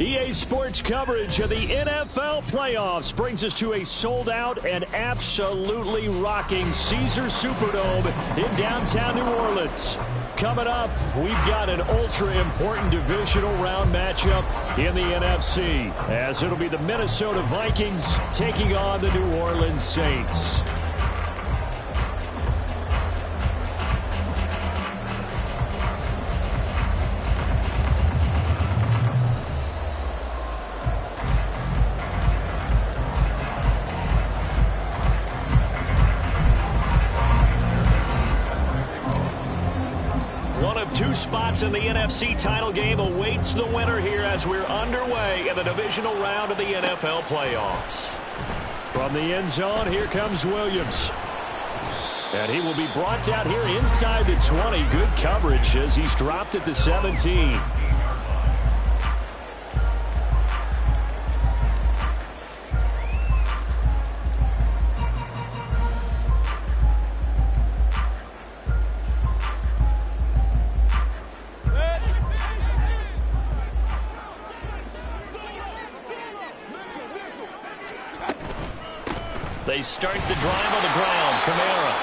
EA Sports coverage of the NFL playoffs brings us to a sold-out and absolutely rocking Caesars Superdome in downtown New Orleans. Coming up, we've got an ultra-important divisional round matchup in the NFC, as it'll be the Minnesota Vikings taking on the New Orleans Saints. Two spots in the NFC title game awaits the winner here as we're underway in the divisional round of the NFL playoffs. From the end zone, here comes Williams. And he will be brought down here inside the 20. Good coverage as he's dropped at the 17. They start the drive on the ground. Kamara.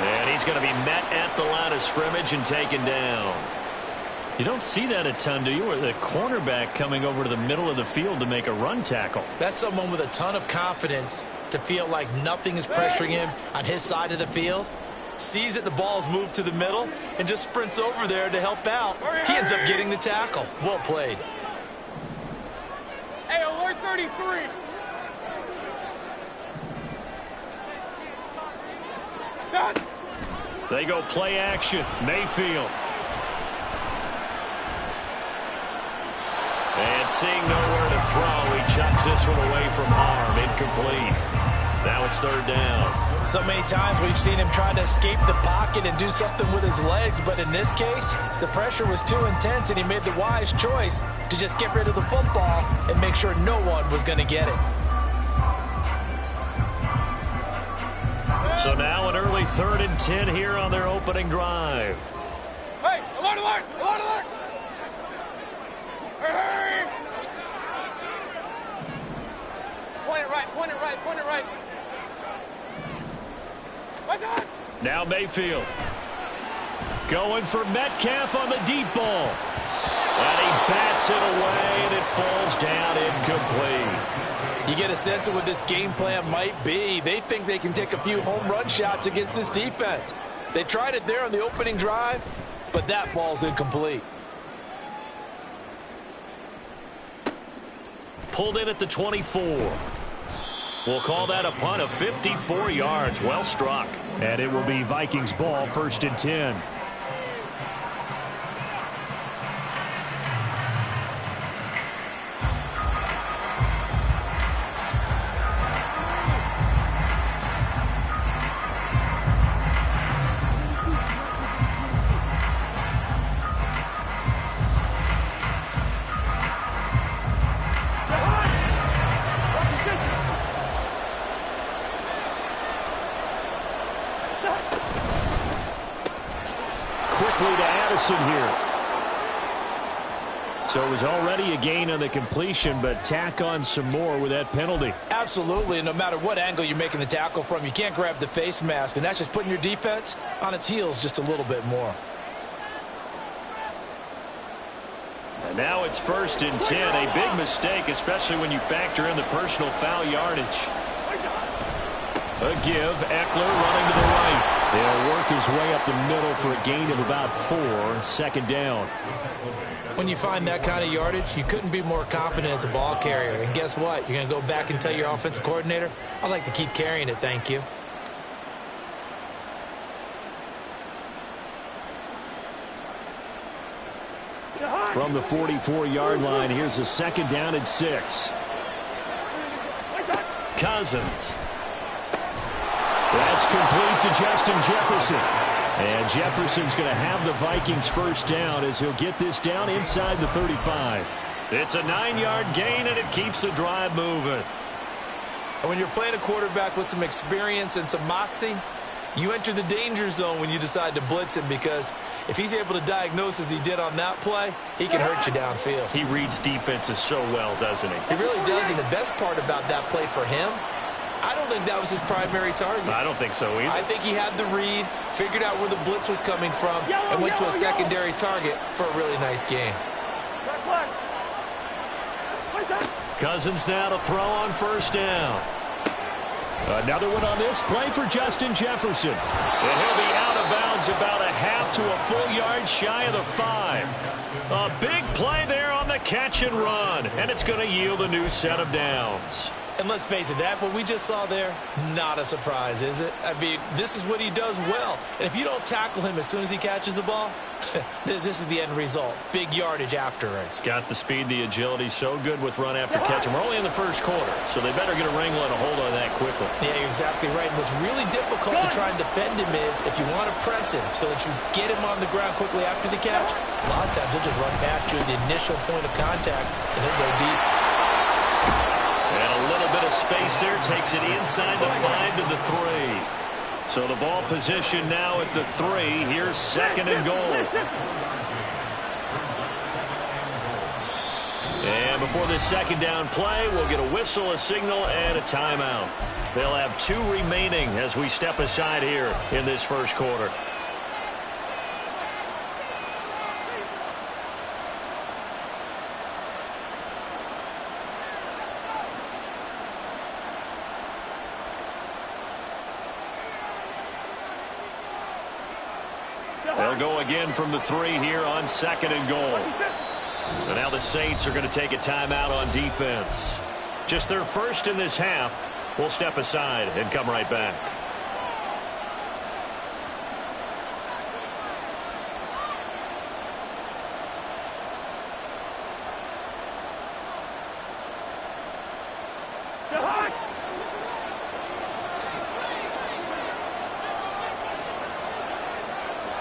And he's going to be met at the line of scrimmage and taken down. You don't see that a ton, do you? Or the cornerback coming over to the middle of the field to make a run tackle. That's someone with a ton of confidence to feel like nothing is pressuring him on his side of the field. Sees that the ball's moved to the middle and just sprints over there to help out. He ends up getting the tackle. Well played. Hey, alert 33. They go play action. Mayfield. And seeing nowhere to throw, he chucks this one away from harm. Incomplete. Now it's third down. So many times we've seen him try to escape the pocket and do something with his legs, but in this case, the pressure was too intense and he made the wise choice to just get rid of the football and make sure no one was going to get it. So now an early 3rd and 10 here on their opening drive. Hey, alert, alert, alert, alert. Hey. Point it right, point it right, point it right. What's on? Now Mayfield. Going for Metcalf on the deep ball. And he bats it away, and it falls down incomplete. You get a sense of what this game plan might be. They think they can take a few home run shots against this defense. They tried it there on the opening drive, but that ball's incomplete. Pulled in at the 24. We'll call that a punt of 54 yards. Well struck. And it will be Vikings ball, 1st and 10. Quickly to Addison here. So it was already a gain on the completion, but tack on some more with that penalty. Absolutely, and no matter what angle you're making the tackle from, you can't grab the face mask, and that's just putting your defense on its heels just a little bit more. And now it's 1st and 10. A big mistake, especially when you factor in the personal foul yardage. A give. Eckler running to the right. They'll work his way up the middle for a gain of about 4. 2nd down. When you find that kind of yardage, you couldn't be more confident as a ball carrier. And guess what? You're going to go back and tell your offensive coordinator, I'd like to keep carrying it, thank you. From the 44-yard line, here's a 2nd down and 6. Cousins. That's complete to Justin Jefferson. And Jefferson's going to have the Vikings 1st down as he'll get this down inside the 35. It's a 9-yard gain, and it keeps the drive moving. And when you're playing a quarterback with some experience and some moxie, You enter the danger zone when you decide to blitz him, because if he's able to diagnose as he did on that play, he can hurt you downfield. He reads defenses so well, doesn't he? He really does, and the best part about that play for him, I don't think that was his primary target. I don't think so either. I think he had the read, figured out where the blitz was coming from, and went to a secondary target for a really nice game. Cousins now to throw on first down. Another one on this play for Justin Jefferson. And he'll be out of bounds about a half to a full yard shy of the 5. A big play there on the catch and run, and it's going to yield a new set of downs. And let's face it, that what we just saw there, not a surprise, is it? I mean, this is what he does well. And if you don't tackle him as soon as he catches the ball, this is the end result. Big yardage afterwards. Got the speed, the agility, so good with run after catch. And we're only in the first quarter, so they better get a wrangle and a hold on that quickly. Yeah, you're exactly right. And what's really difficult to try and defend him is if you want to press him so that you get him on the ground quickly after the catch, a lot of times he'll just run past you at the initial point of contact, and he'll go deep. And a little bit of space there takes it inside the 5 to the 3. So the ball position now at the 3. Here's second and goal. And before this second down play, we'll get a whistle, a signal, and a timeout. They'll have 2 remaining as we step aside here in this first quarter. They'll go again from the 3 here on second and goal. And now the Saints are going to take a timeout on defense. Just their first in this half. We'll step aside and come right back.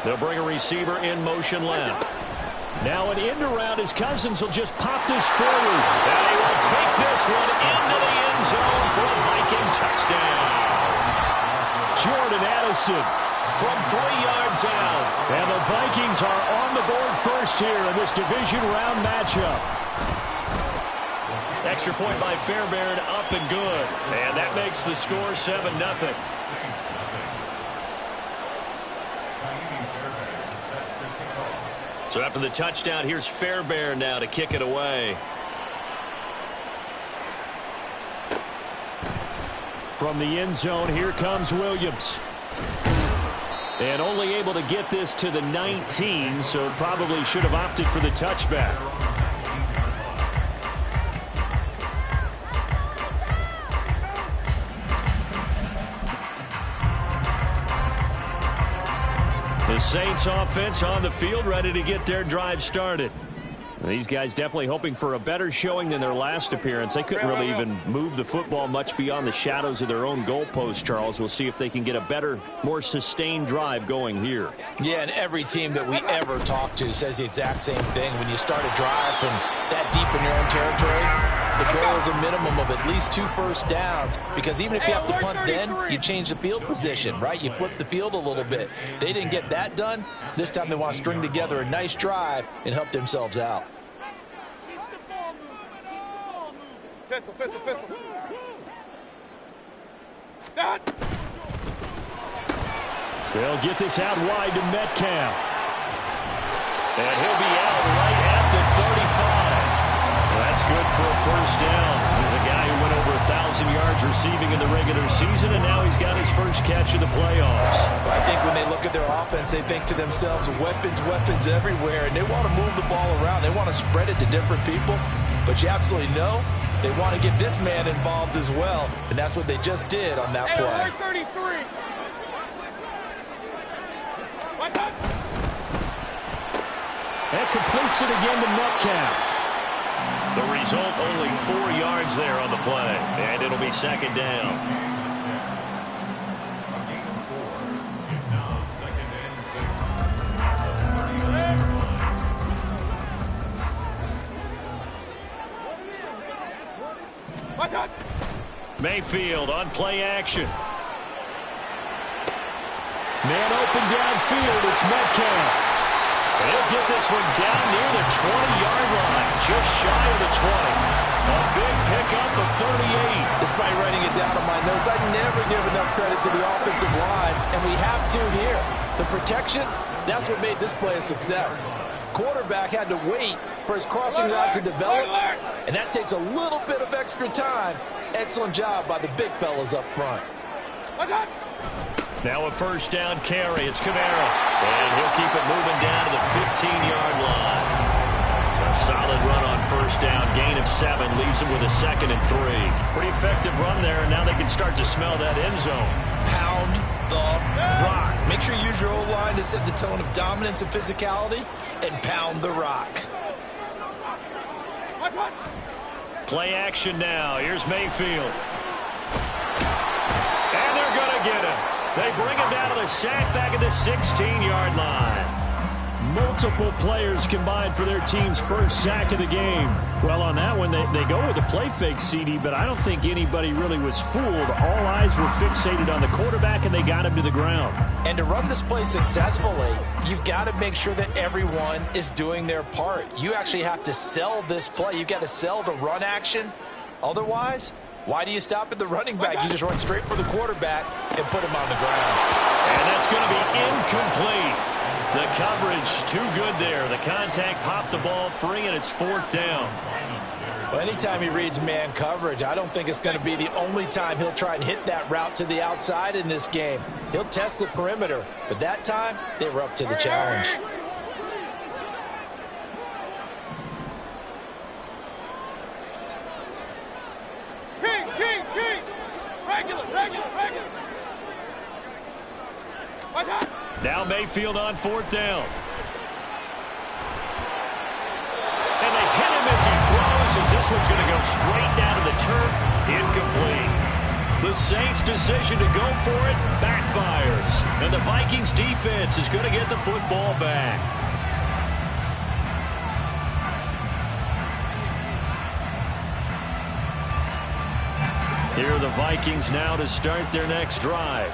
They'll bring a receiver in motion left. Now an end around as Cousins will just pop this forward. And he will take this one into the end zone for a Viking touchdown. Jordan Addison from 3 yards out. And the Vikings are on the board first here in this division round matchup. Extra point by Fairbairn, up and good. And that makes the score 7-0. So after the touchdown, here's Fairbairn now to kick it away. From the end zone, here comes Williams. And only able to get this to the 19, so probably should have opted for the touchback. The Saints offense on the field, ready to get their drive started. These guys definitely hoping for a better showing than their last appearance. They couldn't really even move the football much beyond the shadows of their own goalpost, Charles. We'll see if they can get a better, more sustained drive going here. Yeah, and every team that we ever talk to says the exact same thing. When you start a drive from that deep in your own territory, the goal is a minimum of at least 2 first downs, because even if you have to punt then, you change the field position, right? You flip the field a little bit. They didn't get that done. This time they want to string together a nice drive and help themselves out. Pistol, pistol, pistol. They'll get this out wide to Metcalf. And he'll be out right at the 35. Well, that's good for a first down. There's a guy who went over 1,000 yards receiving in the regular season, and now he's got his first catch of the playoffs. I think when they look at their offense, they think to themselves, weapons, weapons everywhere, and they want to move the ball around. They want to spread it to different people, but you absolutely know they want to get this man involved as well, and that's what they just did on that play. 33. That completes it again to Metcalf. The result, only 4 yards there on the play, and it'll be second down. It's now 2nd and 6. Mayfield on play action. Man open downfield, it's Metcalf. And he'll get this one down near the 20-yard line, just shy of the 20. A big pickup of 38. Despite writing it down on my notes, I never give enough credit to the offensive line, and we have to here. The protection, that's what made this play a success. Quarterback had to wait for his crossing route to develop, and that takes a little bit of extra time. Excellent job by the big fellas up front. Now a first down carry. It's Kamara, and he'll keep it moving down to the 15-yard line. A solid run on first down. Gain of 7 leaves him with a 2nd and 3. Pretty effective run there, and now they can start to smell that end zone. Pound the rock. Make sure you use your O-line to set the tone of dominance and physicality, and pound the rock. Play action now. Here's Mayfield. And they're going to get him. They bring him down to the sack back at the 16-yard line. Multiple players combined for their team's first sack of the game. Well, on that one, they go with the play fake, CD, but I don't think anybody really was fooled. All eyes were fixated on the quarterback, and they got him to the ground. And to run this play successfully, you've got to make sure that everyone is doing their part. You actually have to sell this play. You've got to sell the run action. Otherwise, why do you stop at the running back? You just run straight for the quarterback and put him on the ground. And that's going to be incomplete. The coverage too good there. The contact popped the ball free, and it's 4th down. Well, anytime he reads man coverage, I don't think it's going to be the only time he'll try and hit that route to the outside in this game. He'll test the perimeter, but that time they were up to the challenge. King! Regular! Watch out! Now Mayfield on 4th down. And they hit him as he throws, as this one's going to go straight down to the turf. Incomplete. The Saints' decision to go for it backfires. And the Vikings defense is going to get the football back. Here are the Vikings now to start their next drive.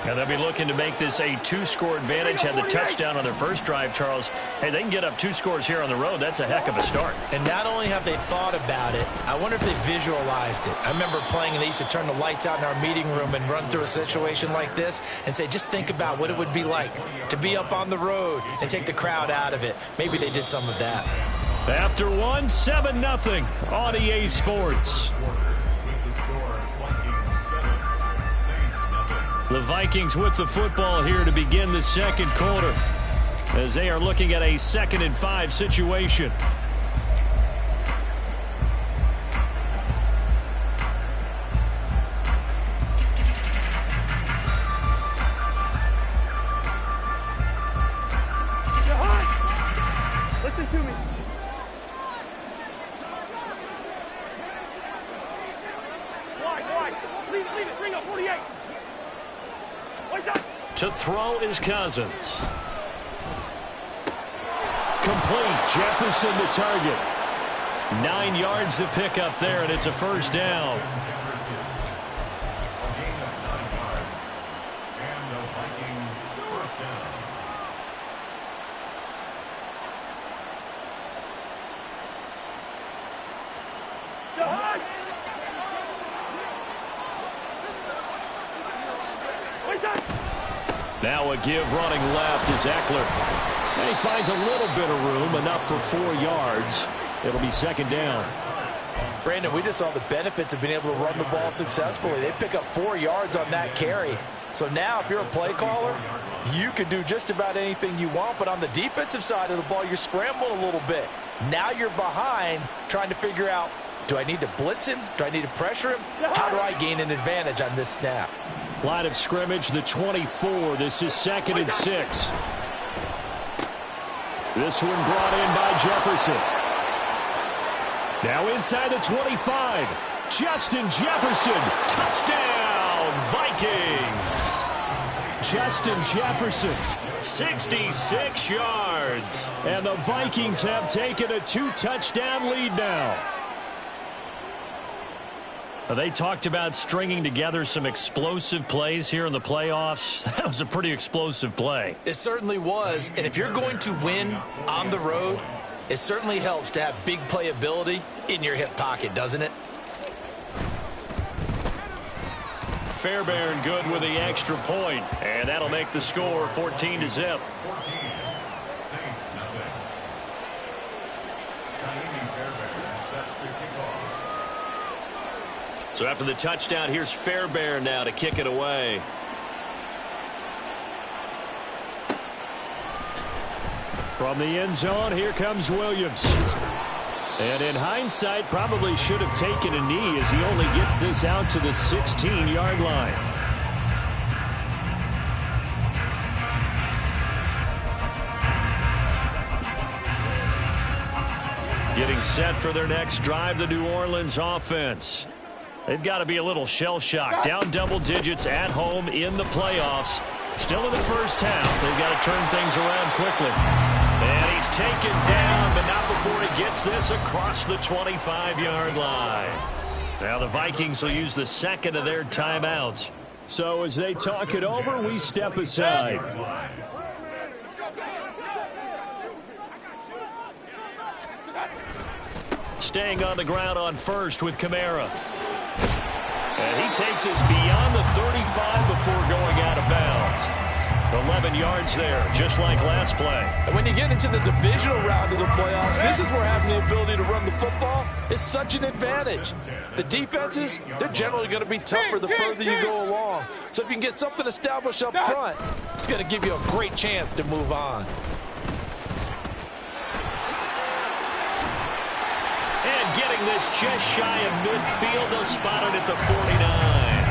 And they'll be looking to make this a 2-score advantage. Had the touchdown on their first drive, Charles. Hey, they can get up 2 scores here on the road. That's a heck of a start. And not only have they thought about it, I wonder if they visualized it. I remember playing, and they used to turn the lights out in our meeting room and run through a situation like this and say, just think about what it would be like to be up on the road and take the crowd out of it. Maybe they did some of that. After 1, 7-0 on EA Sports. The Vikings with the football here to begin the second quarter, as they are looking at a 2nd and 5 situation. Listen to me. Wide. Leave it. Bring up 48. To throw is Cousins. Complete. Jefferson the target. 9 yards to pick up there, and it's a first down. Now a give running left is Eckler. And he finds a little bit of room, enough for 4 yards. It'll be 2nd down. Brandon, we just saw the benefits of being able to run the ball successfully. They pick up 4 yards on that carry. So now if you're a play caller, you can do just about anything you want. But on the defensive side of the ball, you're scrambling a little bit. Now you're behind trying to figure out, do I need to blitz him? Do I need to pressure him? How do I gain an advantage on this snap? Line of scrimmage, the 24. This is 2nd and 6. This one brought in by Jefferson. Now inside the 25. Justin Jefferson. Touchdown, Vikings. Justin Jefferson, 66 yards. And the Vikings have taken a 2-touchdown lead now. They talked about stringing together some explosive plays here in the playoffs. That was a pretty explosive play. It certainly was, and if you're going to win on the road, it certainly helps to have big playability in your hip pocket, doesn't it? Fairbairn good with the extra point, and that'll make the score 14-0. 14. Saints nothing. Kaimi Fairbairn set to kick off. So after the touchdown, here's Fairbairn now to kick it away. From the end zone, here comes Williams. And in hindsight, probably should have taken a knee as he only gets this out to the 16-yard line. Getting set for their next drive, the New Orleans offense. They've got to be a little shell-shocked. Down double digits at home in the playoffs. Still in the first half. They've got to turn things around quickly. And he's taken down, but not before he gets this across the 25-yard line. Now the Vikings will use the second of their timeouts. So as they talk it over, we step aside. Staying on the ground on first with Kamara. And he takes us beyond the 35 before going out of bounds. 11 yards there, just like last play. And when you get into the divisional round of the playoffs, this is where having the ability to run the football is such an advantage. The defenses, they're generally going to be tougher the further you go along. So if you can get something established up front, it's going to give you a great chance to move on. And getting this just shy of midfield, they'll spot it at the 49.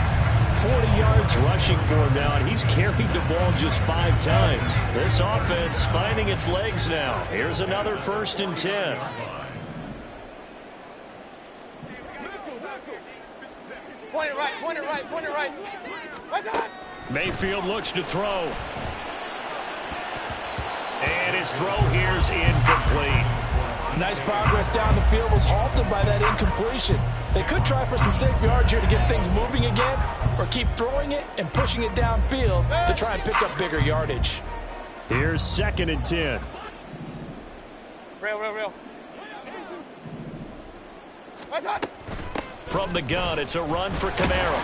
40 yards rushing for him now, and he's carried the ball just 5 times. This offense finding its legs now. Here's another 1st and 10. Point it right, point it right, point it right. What's that? Mayfield looks to throw. And his throw here's incomplete. Nice progress down the field was halted by that incompletion. They could try for some safe yards here to get things moving again, or keep throwing it and pushing it downfield to try and pick up bigger yardage. Here's 2nd and 10. Real. What's that? From the gun, it's a run for Kamara.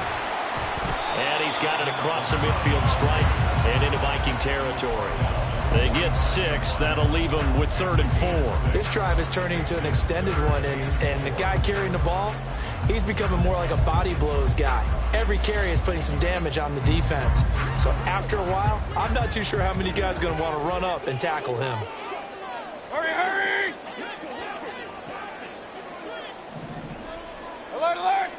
And he's got it across the midfield stripe and into Viking territory. They get 6. That'll leave them with 3rd and 4. This drive is turning into an extended one, and the guy carrying the ball, he's becoming more like a body blows guy. Every carry is putting some damage on the defense. So after a while, I'm not too sure how many guys are going to want to run up and tackle him. Hurry! Alert!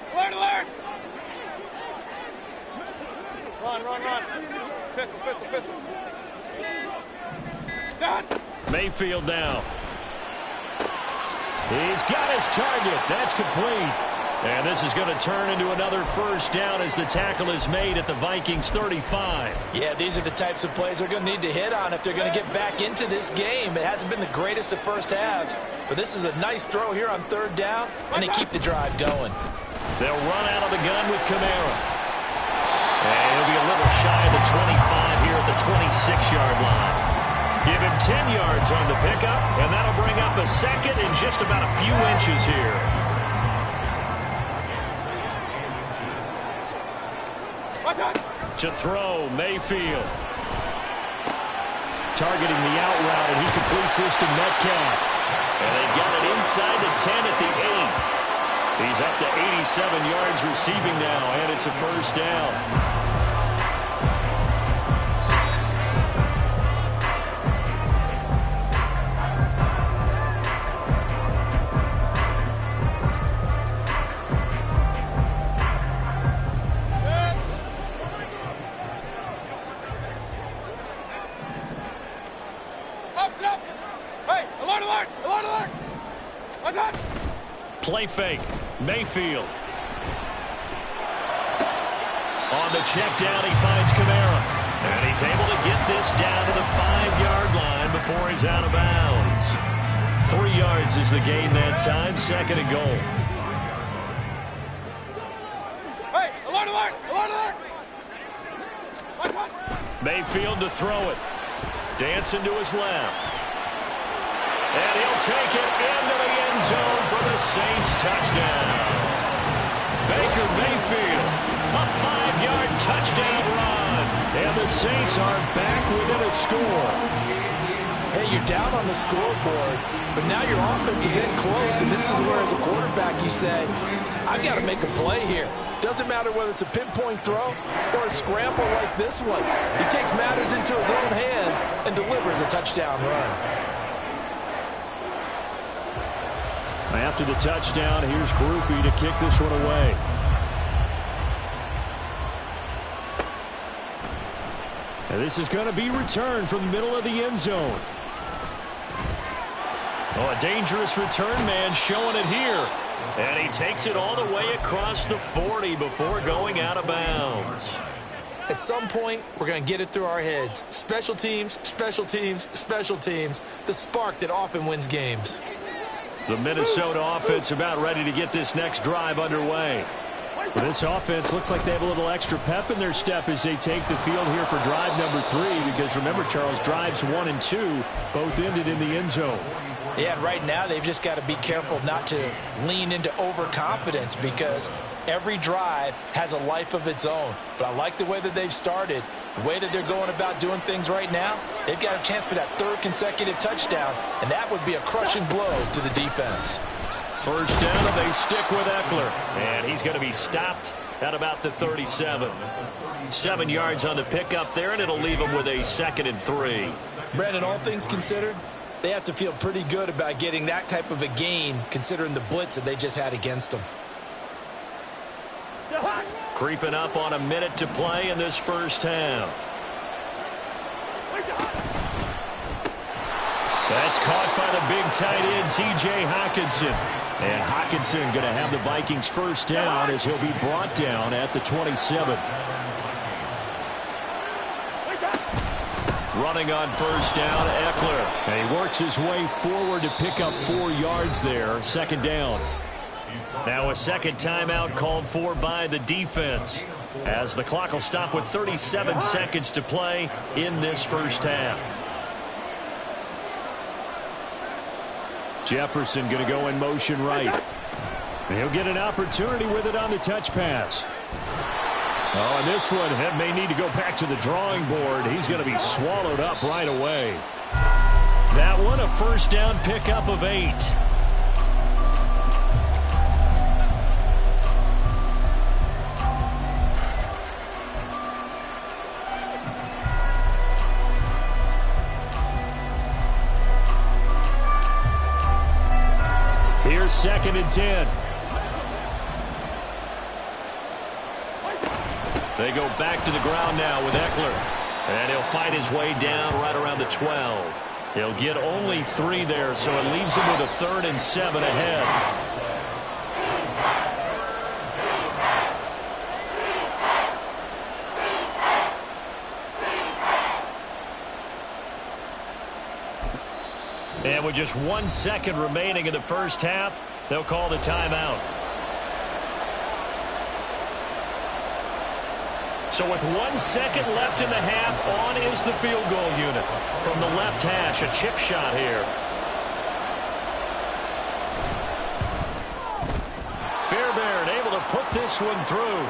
Run. Pistol. Mayfield now. He's got his target. That's complete. And this is going to turn into another 1st down as the tackle is made at the Vikings 35. Yeah, these are the types of plays they're going to need to hit on if they're going to get back into this game. It hasn't been the greatest of first halves, but this is a nice throw here on 3rd down, and they keep the drive going. They'll run out of the gun with Kamara. And he'll be a little shy of the 25 here at the 26-yard line. Give him 10 yards on the pickup, and that'll bring up a 2nd in just about a few inches here. To throw, Mayfield. Targeting the out route, and he completes this to Metcalf. And they've got it inside the 10 at the 8. He's up to 87 yards receiving now, and it's a 1st down. Play fake. Mayfield. On the check down, he finds Kamara. And he's able to get this down to the 5-yard line before he's out of bounds. 3 yards is the gain that time. 2nd and goal. Mayfield to throw it. Dancing to his left. And he'll take it into the end zone for the Saints touchdown. Baker Mayfield, a 5-yard touchdown run. And the Saints are back within a score. Hey, you're down on the scoreboard, but now your offense is in close, and this is where, as a quarterback, you say, I've got to make a play here. Doesn't matter whether it's a pinpoint throw or a scramble like this one. He takes matters into his own hands and delivers a touchdown run. After the touchdown, here's Grupe to kick this one away. And this is going to be returned from the middle of the end zone. Oh, a dangerous return man showing it here. And he takes it all the way across the 40 before going out of bounds. At some point, we're going to get it through our heads. Special teams, special teams, special teams. The spark that often wins games. The Minnesota offense about ready to get this next drive underway. Well, this offense looks like they have a little extra pep in their step as they take the field here for drive number 3. Because remember, Charles, drives 1 and 2 both ended in the end zone. Yeah, and right now they've just got to be careful not to lean into overconfidence because every drive has a life of its own. But I like the way that they've started, the way that they're going about doing things right now. They've got a chance for that 3rd consecutive touchdown, and that would be a crushing blow to the defense. First down, and they stick with Eckler. And he's going to be stopped at about the 37. 7 yards on the pickup there, and it'll leave him with a 2nd and 3. Brandon, all things considered, they have to feel pretty good about getting that type of a gain considering the blitz that they just had against them. Creeping up on a minute to play in this first half. That's caught by the big tight end, T.J. Hockenson. And Hockenson going to have the Vikings first down as he'll be brought down at the 27. Running on first down, Eckler. And he works his way forward to pick up 4 yards there. 2nd down. Now a second timeout called for by the defense, as the clock will stop with 37 seconds to play in this first half. Jefferson going to go in motion right. And he'll get an opportunity with it on the touch pass. Oh, and this one may need to go back to the drawing board. He's going to be swallowed up right away. That one, a first down pickup of 8. Here's 2nd and 10. They go back to the ground now with Eckler. And he'll fight his way down right around the 12. He'll get only 3 there, so it leaves him with a 3rd and 7 ahead. And with just 1 second remaining in the first half, they'll call the timeout. So with 1 second left in the half, on is the field goal unit. From the left hash, a chip shot here. Fairbairn able to put this one through.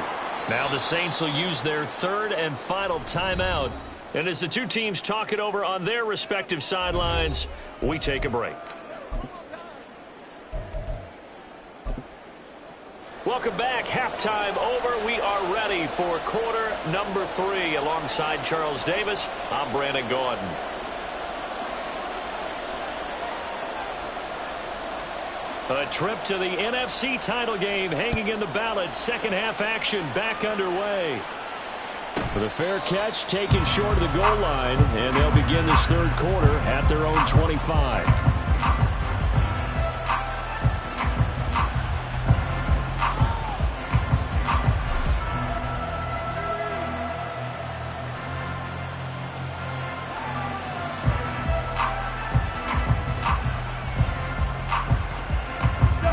Now the Saints will use their 3rd and final timeout. And as the two teams talk it over on their respective sidelines, we take a break. Welcome back. Halftime over. We are ready for quarter number 3. Alongside Charles Davis, I'm Brandon Gaudin. A trip to the NFC title game hanging in the balance. Second half action back underway. With a fair catch taken short of the goal line, and they'll begin this 3rd quarter at their own 25.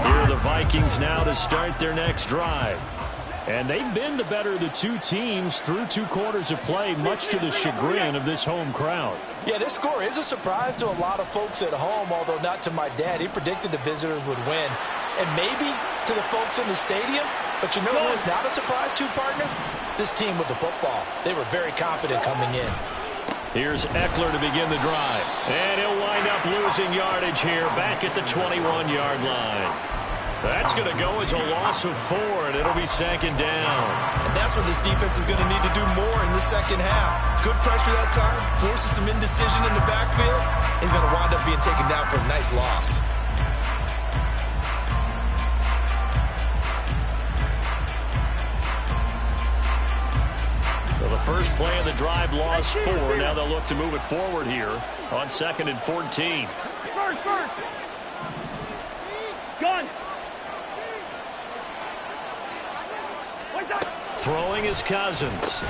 Here are the Vikings now to start their next drive. And they've been the better of the two teams through 2 quarters of play, much to the chagrin of this home crowd. Yeah, this score is a surprise to a lot of folks at home, although not to my dad. He predicted the visitors would win. And maybe to the folks in the stadium, but you know who was not a surprise to, partner? This team with the football. They were very confident coming in. Here's Eckler to begin the drive. And he'll wind up losing yardage here back at the 21-yard line. That's going to go as a loss of 4, and it'll be 2nd down. And that's what this defense is going to need to do more in the second half. Good pressure that time, forces some indecision in the backfield. He's going to wind up being taken down for a nice loss. Well, the first play of the drive lost 4. Now they'll look to move it forward here on 2nd and 14. First. Gun. Throwing is Cousins.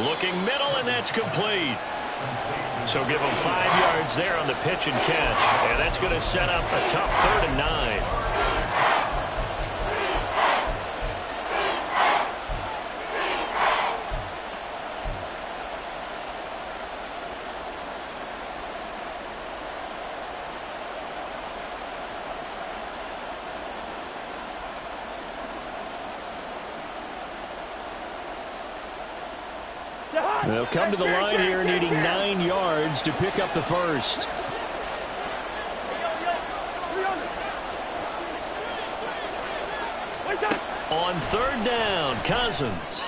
Looking middle, and that's complete. So give him 5 yards there on the pitch and catch. And that's going to set up a tough 3rd and 9. They'll come to the line here needing 9 yards to pick up the first. On 3rd down, Cousins.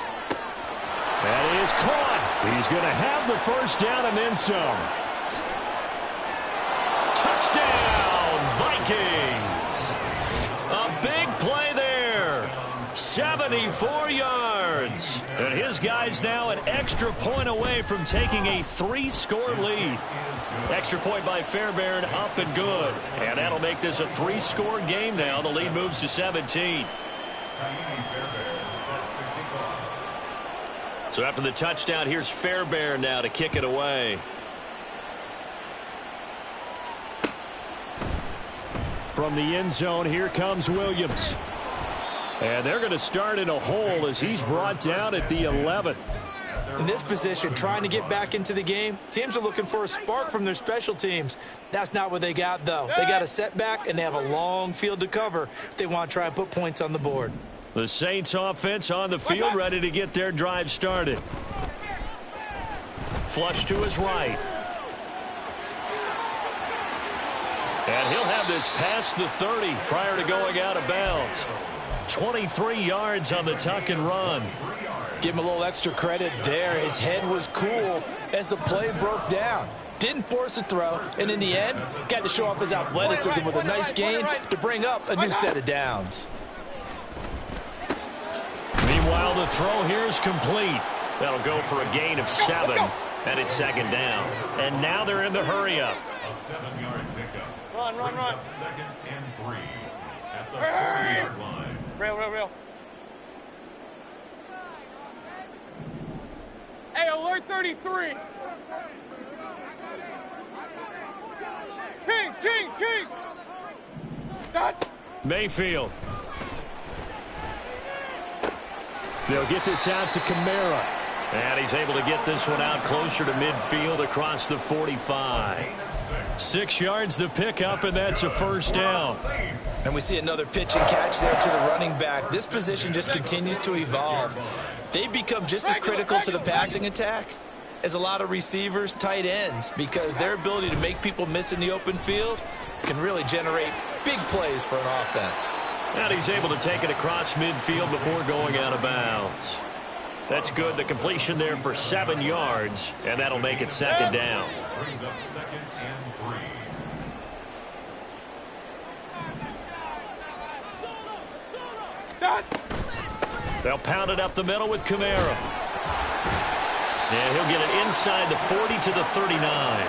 That is caught. He's going to have the first down and then some. Touchdown, Vikings. A big play there. 74 yards. And his guy's now an extra point away from taking a 3-score lead. Extra point by Fairbairn, up and good. And that'll make this a 3-score game now. The lead moves to 17. So after the touchdown, here's Fairbairn now to kick it away. From the end zone, here comes Williams. And they're going to start in a hole as he's brought down at the 11. In this position, trying to get back into the game, teams are looking for a spark from their special teams. That's not what they got, though. They got a setback, and they have a long field to cover if they want to try and put points on the board. The Saints offense on the field, ready to get their drive started. Flush to his right. And he'll have this past the 30 prior to going out of bounds. 23 yards on the tuck and run. Give him a little extra credit there. His head was cool as the play broke down. Didn't force a throw, and in the end, got to show off his athleticism with a nice gain to bring up a new set of downs. Meanwhile, the throw here is complete. That'll go for a gain of 7, and it's 2nd down. And now they're in the hurry-up. A 7-yard pickup. Run. 2nd and 3 at the 40-yard line. Real. Hey, alert 33. Kings. Got. Mayfield. They'll get this out to Kamara. And he's able to get this one out closer to midfield across the 45. 6 yards the pickup, and that's a first down. And we see another pitch and catch there to the running back. This position just continues to evolve. They become just as critical to the passing attack as a lot of receivers, tight ends, because their ability to make people miss in the open field can really generate big plays for an offense. And he's able to take it across midfield before going out of bounds. That's good. The completion there for 7 yards, and that'll make it 2nd down. Brings up 2nd and 3. They'll pound it up the middle with Kamara. And he'll get it inside the 40 to the 39.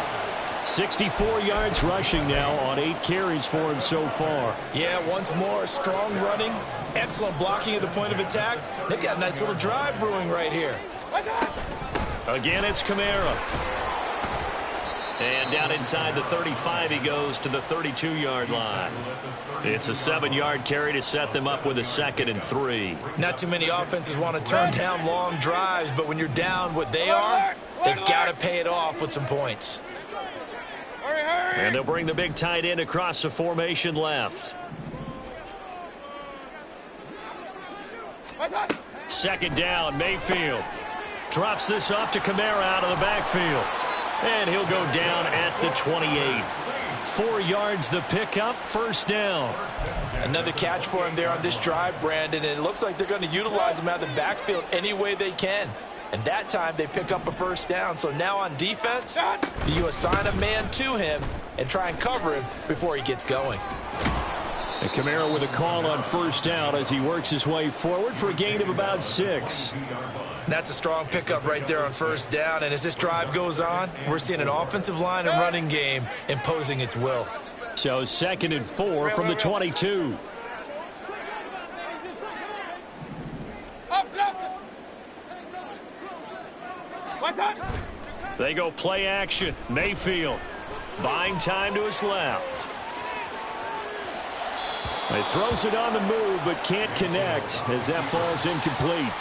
64 yards rushing now on 8 carries for him so far. Yeah, once more, strong running, excellent blocking at the point of attack. They've got a nice little drive brewing right here. Again, it's Kamara. And down inside the 35, he goes to the 32-yard line. It's a 7-yard carry to set them up with a 2nd and 3. Not too many offenses want to turn down long drives, but when you're down what they are, they've got to pay it off with some points. And they'll bring the big tight end across the formation left. 2nd down, Mayfield. Drops this off to Kamara out of the backfield. And he'll go down at the 28. 4 yards the pickup, 1st down. Another catch for him there on this drive, Brandon, and it looks like they're going to utilize him out of the backfield any way they can. And that time they pick up a 1st down. So now on defense, you assign a man to him and try and cover him before he gets going. And Kamara with a call on 1st down as he works his way forward for a gain of about 6. That's a strong pickup right there on 1st down. And as this drive goes on, we're seeing an offensive line and running game imposing its will. So 2nd and 4 from the 22. They go play action. Mayfield buying time to his left. He throws it on the move but can't connect as that falls incomplete.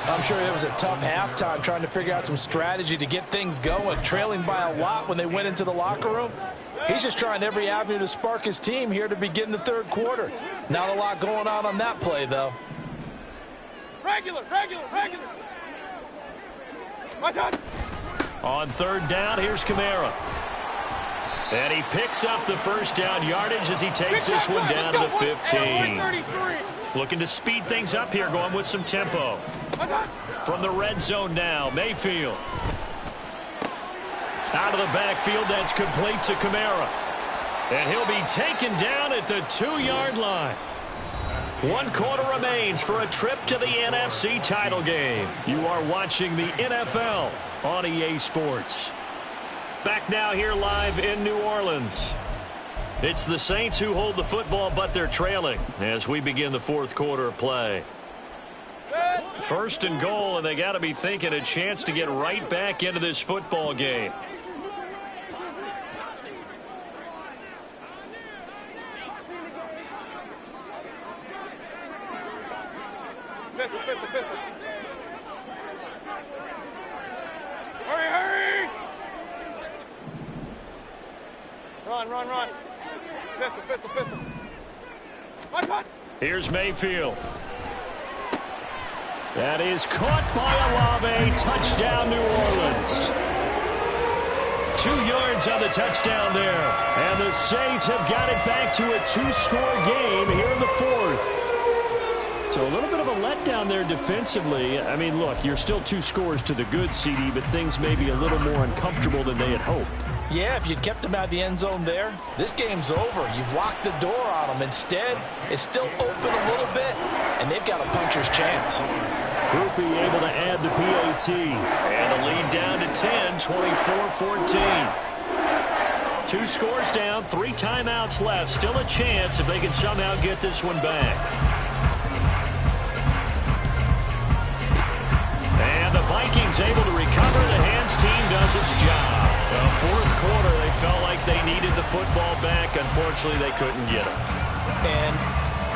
I'm sure it was a tough halftime trying to figure out some strategy to get things going, trailing by a lot when they went into the locker room. He's just trying every avenue to spark his team here to begin the 3rd quarter. Not a lot going on that play, though. Regular. On 3rd down, here's Kamara. And he picks up the 1st down yardage as he takes this one down to the 15. Looking to speed things up here, going with some tempo. From the red zone now, Mayfield. Out of the backfield, that's complete to Kamara. And he'll be taken down at the 2-yard line. 1 quarter remains for a trip to the NFC title game. You are watching the NFL on EA Sports. Back now here live in New Orleans. It's the Saints who hold the football, but they're trailing as we begin the 4th quarter of play. 1st and goal, and they got to be thinking a chance to get right back into this football game. Pistol. Hurry! Run. Pistol. What? Here's Mayfield. That is caught by Olave. Touchdown, New Orleans. 2 yards on the touchdown there. And the Saints have got it back to a 2-score game here in the 4th. So a little bit of a letdown there defensively. I mean, look, you're still 2 scores to the good, CD, but things may be a little more uncomfortable than they had hoped. Yeah, if you'd kept him out of the end zone there, this game's over. You've locked the door on them. Instead, it's still open a little bit, and they've got a puncher's chance. Grupe able to add the PAT. And the lead down to 10, 24-14. 2 scores down, 3 timeouts left. Still a chance if they can somehow get this one back. And the Vikings able to recover. The hands team does its job. The 4th quarter, they felt like they needed the football back. Unfortunately, they couldn't get it. And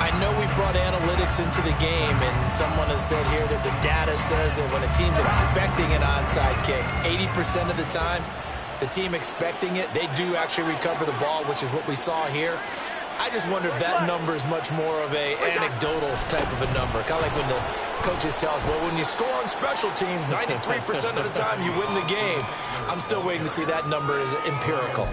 I know we brought analytics into the game, and someone has said here that the data says that when a team's expecting an onside kick, 80% of the time, the team expecting it, they do actually recover the ball, which is what we saw here. I just wonder if that number is much more of a anecdotal type of a number. Kind of like when the coaches tell us, well, when you score on special teams, 93% of the time you win the game. I'm still waiting to see that number is empirical.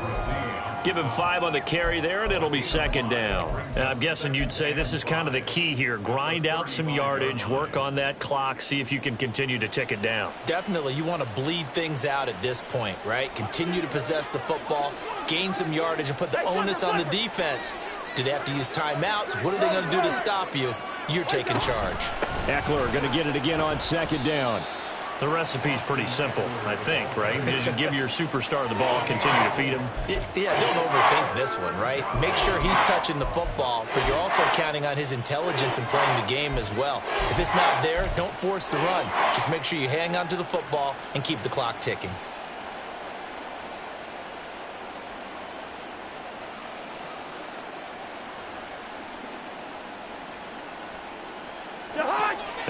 Give him 5 on the carry there, and it'll be 2nd down. And I'm guessing you'd say this is kind of the key here. Grind out some yardage, work on that clock, see if you can continue to tick it down. Definitely. You want to bleed things out at this point, right? Continue to possess the football, gain some yardage, and put the onus on the defense. Do they have to use timeouts? What are they going to do to stop you? You're taking charge. Eckler going to get it again on 2nd down. The recipe's pretty simple, I think, right? Just give your superstar the ball, continue to feed him. Yeah, don't overthink this one, right? Make sure he's touching the football, but you're also counting on his intelligence in playing the game as well. If it's not there, don't force the run. Just make sure you hang on to the football and keep the clock ticking.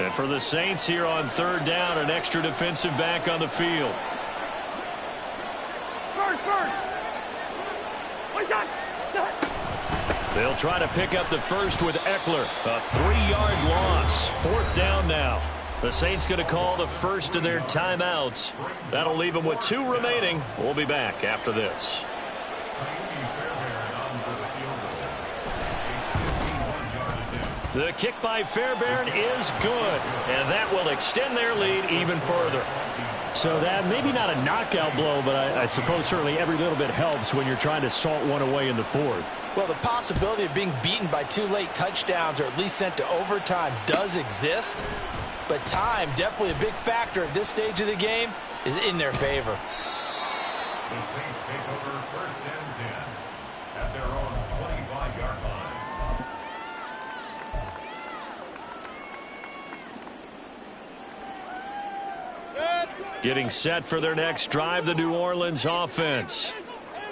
And for the Saints here on third down, an extra defensive back on the field. They'll try to pick up the first with Eckler. A 3-yard loss. Fourth down now. The Saints going to call the first of their timeouts. That'll leave them with 2 remaining. We'll be back after this. The kick by Fairbairn is good, and that will extend their lead even further. So that maybe not a knockout blow, but I suppose certainly every little bit helps when you're trying to salt one away in the fourth. Well, the possibility of being beaten by 2 late touchdowns or at least sent to overtime does exist, but time, definitely a big factor at this stage of the game, is in their favor. The Saints take over first and 10 at their own 25-yard line. Getting set for their next drive, the New Orleans offense.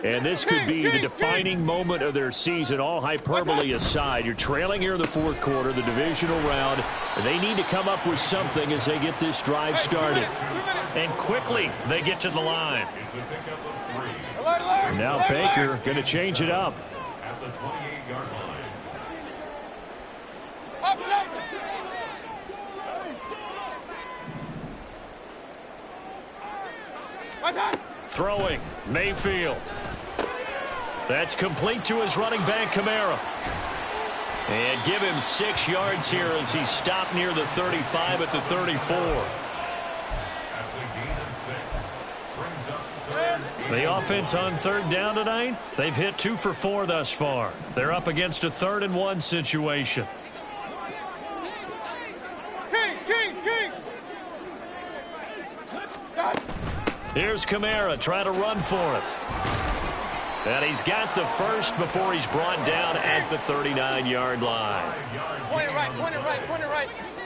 And this could be the defining moment of their season, all hyperbole aside. You're trailing here in the fourth quarter, the divisional round. And they need to come up with something as they get this drive started. And quickly, they get to the line. It's a pickup of 3. And now Baker going to change it up. At the 28-yard line. Throwing, Mayfield. That's complete to his running back, Kamara. And give him 6 yards here as he stopped near the 35 at the 34. That's a gain of 6. Brings up third. The offense on third down tonight, they've hit 2 for 4 thus far. They're up against a 3rd and 1 situation. Here's Kamara trying to run for it. And he's got the first before he's brought down at the 39-yard line. Point it right.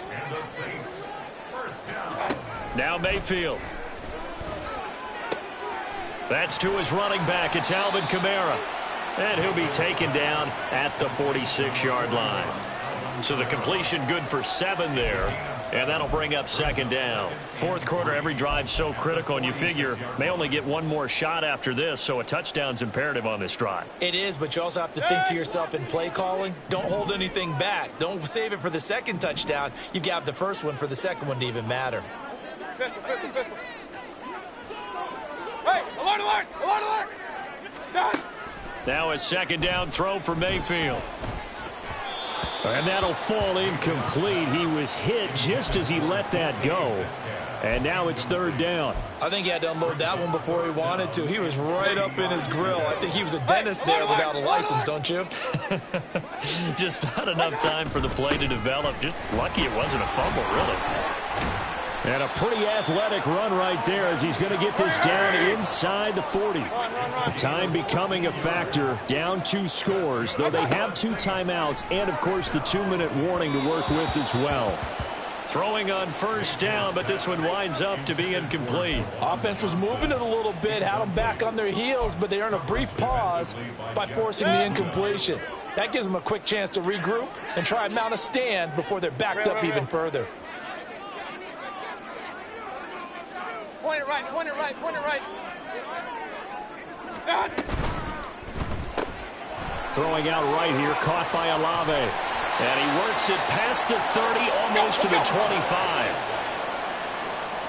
And the Saints first down. Now Mayfield. That's to his running back. It's Alvin Kamara. And he'll be taken down at the 46-yard line. So the completion good for 7 there. And that'll bring up second down. Fourth quarter, every drive's so critical, and you figure may only get one more shot after this, so a touchdown's imperative on this drive. It is, but you also have to think to yourself in play calling, don't hold anything back. Don't save it for the second touchdown. You've got the first one for the second one to even matter. Pistol. Hey, alert! Done. Now a second down throw for Mayfield. And that'll fall incomplete. He was hit just as he let that go. And now it's third down. I think he had to unload that one before he wanted to. He was right up in his grill. I think he was a dentist there without a license, don't you? Just not enough time for the play to develop. Just lucky it wasn't a fumble, really. And a pretty athletic run right there as he's going to get this down inside the 40. Time becoming a factor. Down 2 scores, though they have 2 timeouts and, of course, the 2-minute warning to work with as well. Throwing on first down, but this one winds up to be incomplete. Offense was moving it a little bit, had them back on their heels, but they earned a brief pause by forcing the incompletion. That gives them a quick chance to regroup and try and mount a stand before they're backed up even further. Point it right. Throwing out right here, caught by Olave. And he works it past the 30, almost to the 25.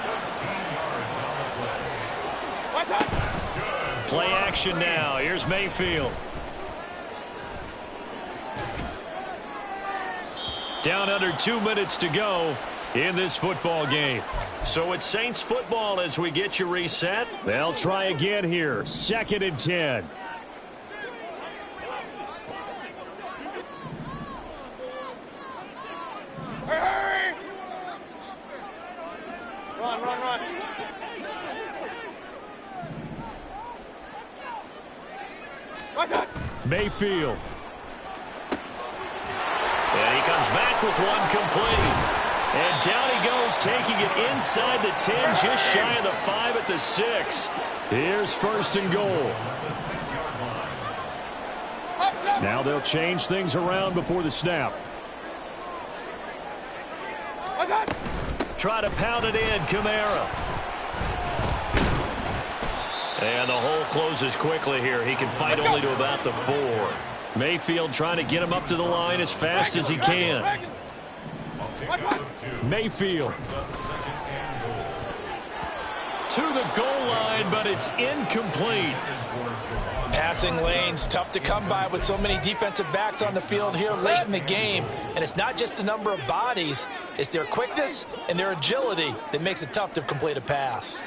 15 yards on the play. Play action now. Here's Mayfield. Down under 2 minutes to go in this football game. So it's Saints football as we get you reset. They'll try again here. 2nd and 10. Hurry! Run. Mayfield. And he comes back with one complete. And down he goes, taking it inside the 10, just shy of the 5 at the 6. Here's 1st and goal. Now they'll change things around before the snap. Try to pound it in, Kamara. And the hole closes quickly here. He can fight only to about the 4. Mayfield trying to get him up to the line as fast as he can. Mayfield. To the goal line, but it's incomplete. Passing lanes, tough to come by with so many defensive backs on the field here late in the game. And it's not just the number of bodies, it's their quickness and their agility that makes it tough to complete a pass.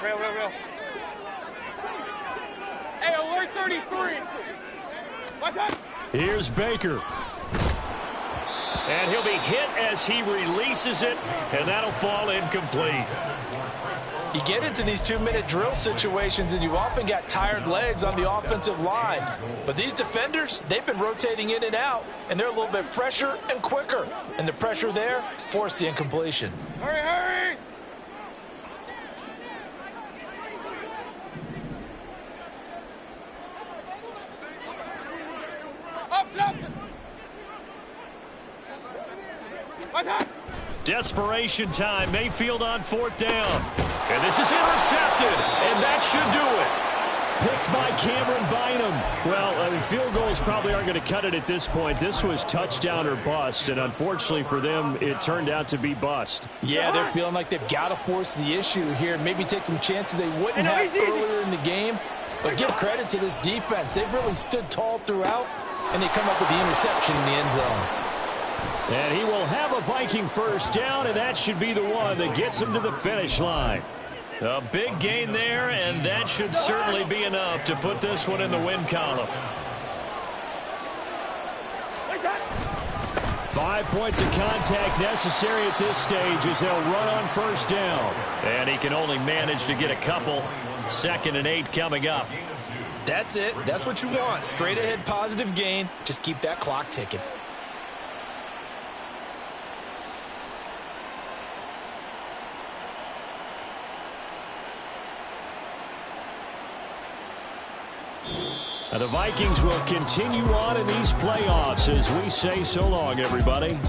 Real. Hey, alert 33. What's up? Here's Baker. And he'll be hit as he releases it, and that'll fall incomplete. You get into these 2-minute drill situations, and you often got tired legs on the offensive line. But these defenders, they've been rotating in and out, and they're a little bit fresher and quicker. And the pressure there forced the incompletion. Hurry! Desperation time. Mayfield on 4th down. And this is intercepted. And that should do it. Picked by Cameron Bynum. Well, I mean, field goals probably aren't going to cut it at this point. This was touchdown or bust. And unfortunately for them, it turned out to be bust. Yeah, they're feeling like they've got to force the issue here. Maybe take some chances they wouldn't have earlier in the game. But give credit to this defense. They've really stood tall throughout. And they come up with the interception in the end zone. And he will have a Viking first down, and that should be the one that gets him to the finish line. A big gain there, and that should certainly be enough to put this one in the win column. 5 points of contact necessary at this stage as they'll run on first down. And he can only manage to get a couple. 2nd and 8 coming up. That's it. That's what you want. Straight ahead positive gain. Just keep that clock ticking. The Vikings will continue on in these playoffs as we say so long, everybody.